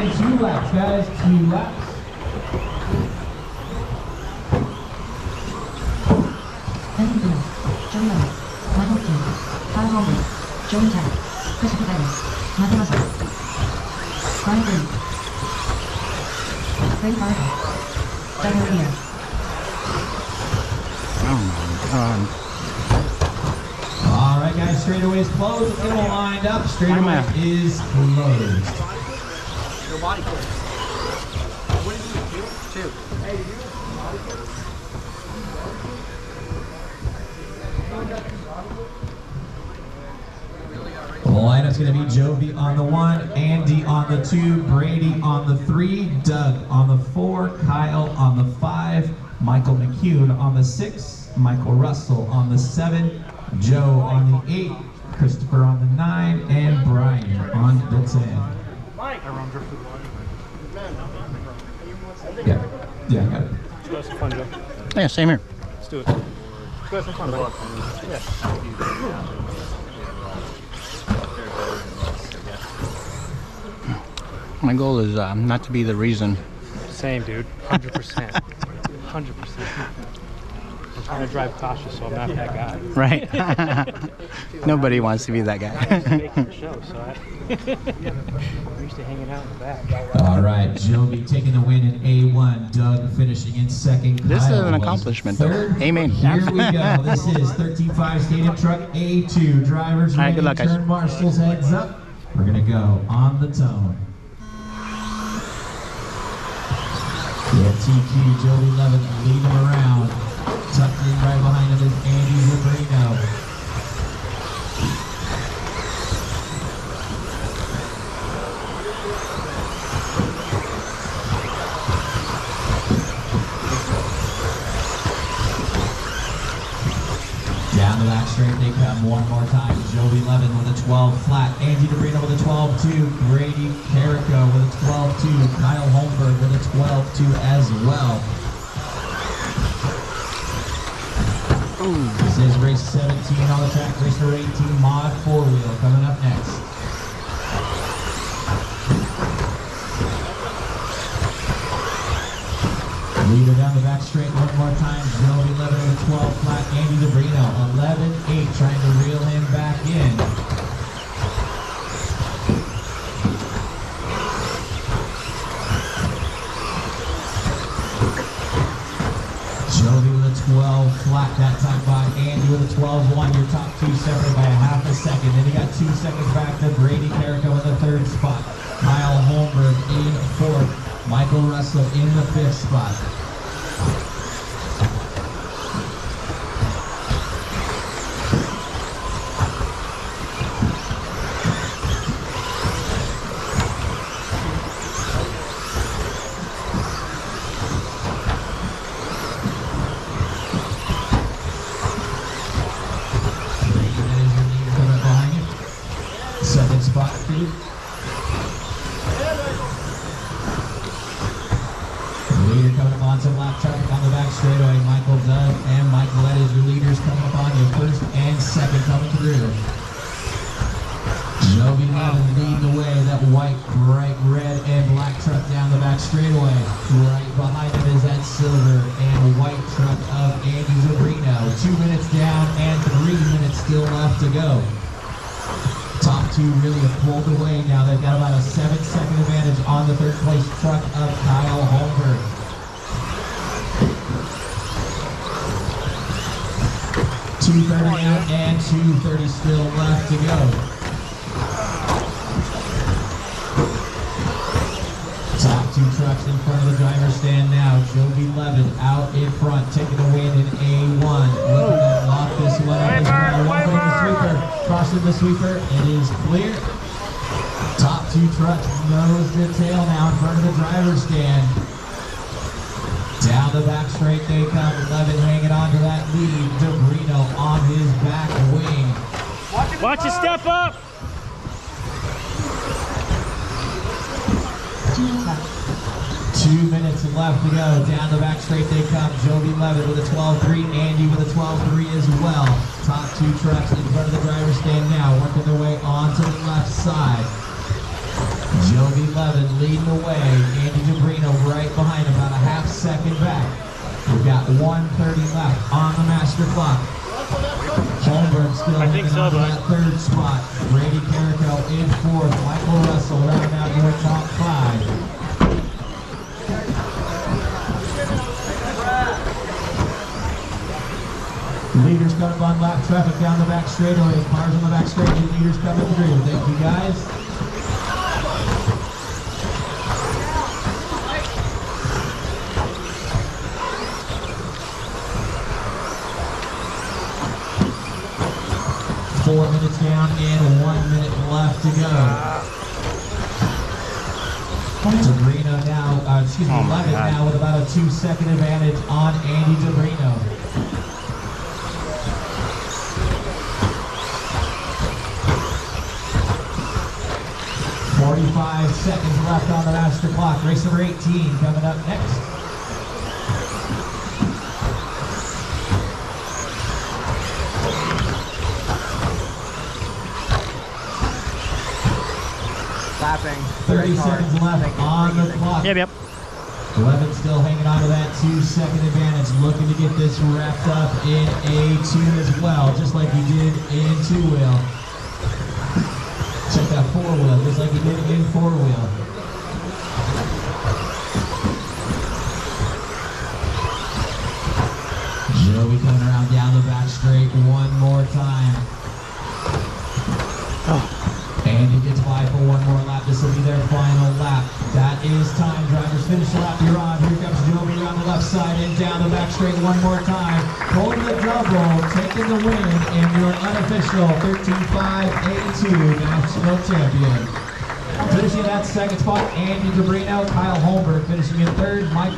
only 2 laps, guys. 2 laps. All right, guys, straightaway is closed. It will lined up. Straightaway is closed. Your body clear. What did you do? 2. Hey, did you? The lineup's going to be Jovi on the 1, Andy on the 2, Brady on the 3, Doug on the 4, Kyle on the 5, Michael McCune on the 6, Michael Russell on the 7, Joe on the 8, Christopher on the 9, and Brian on the 10. Mike! Yeah, I got it. Let's go have some fun, Joe. Yeah, same here. Let's do it. Let's go have some fun, buddy. Yeah. My goal is not to be the reason. Same, dude. 100%. 100%. I'm trying to drive cautious, so I'm not that guy. Right. Nobody wants to be that guy. I'm making the show, so I'm used to hanging out in the back. All right, Jovi taking the win in A1, Doug finishing in 2nd. This is Kyle an was accomplishment, though. 3rd. Amen. Here we go. This is 13.5 Stadium Truck A2. Drivers All right, ready, good luck, guys. turn marshals heads up. We're going to go on the tone. Yeah, TQ, Jovi Levin leading him around. Tucked in right behind him is Andy Zabrino. Down the back straight they come one more time. Jovi Levin with a 12 flat. Andy Zabrino with a 12-2. Brady Carrico with a 12-2. Kyle Holmberg with a 12-2 as well. This is race 17 on the track. Race number 18, Mod 4-wheel coming up next. Leader down the back straight one more time. Jovi Levin with a 12 flat. Andy Zabrino 11-8 trying to reel him back in. Jovi with a 12 flat that time by Andy with a 12-1. Your top 2 separated by a half a second. Then you got 2 seconds back to Brady Carrico in the 3rd spot. Kyle Holmberg in 4th. Michael Russell in the 5th spot. Second spot, Steve. Leader coming up on some lap traffic on the back straightaway. Michael Doug and Mike Lett is your leaders coming up on you. 1st and 2nd coming through. Jovi Levin leading the way. That white, bright red and black truck down the back straightaway. Right behind him is that silver and white truck of Andy Zabrino. 2 minutes down and 3 minutes still left to go. Top 2 really have pulled away now. They've got about a 7-second advantage on the 3rd place truck of Kyle Holmberg. .230 out and 2:30 still left to go. Top 2 trucks in front of the driver's stand now. Jovi Levin out in front, taking the win in A1. Looking to lock this one up as well. One the sweeper. Crossing the sweeper, it is clear. Top 2 trucks nose to tail now in front of the driver's stand. Down the back straight they come. Levin hanging on to that lead. Zabrino on his back wing. Watch it step up! 2 minutes left to go. Down the back straight they come. Jovi Levin with a 12-3. Andy with a 12-3 as well. Top 2 trucks in front of the driver's stand now, working their way onto the left side. Joby Levin leading the way. Andy Jabrino right behind, about a half second back. We've got 1:30 left on the master clock. Holmberg still hanging on to that third spot. Brady Carrico in fourth. Michael Russell rounding out your top five. Leaders coming on lap traffic down the back straightaway. Cars on the back straightaway. Leaders coming through. Thank you guys. Four minutes down and 1 minute left to go. Jabrino now, Levin now with about a 2-second advantage on Andy Jabrino. 45 seconds left on the master clock. Race number 18 coming up next. Clapping. 30 seconds left on the clock. Yep. Levin still hanging on to that 2-second advantage, looking to get this wrapped up in A2 as well, just like he did in two-wheel. Check that four-wheel, just like he did in four-wheel. Joey coming around down the back straight one more time. And he gets by for one more lap. This will be their final lap. That is time, drivers. Finish the lap you're on. Here comes Joby on the left side and down the back straight one more time. Holding the double, taking the win, and your unofficial 13.5 A2 national champion. Finishing that second spot, Andy Jabrino. Kyle Holmberg finishing in third. Michael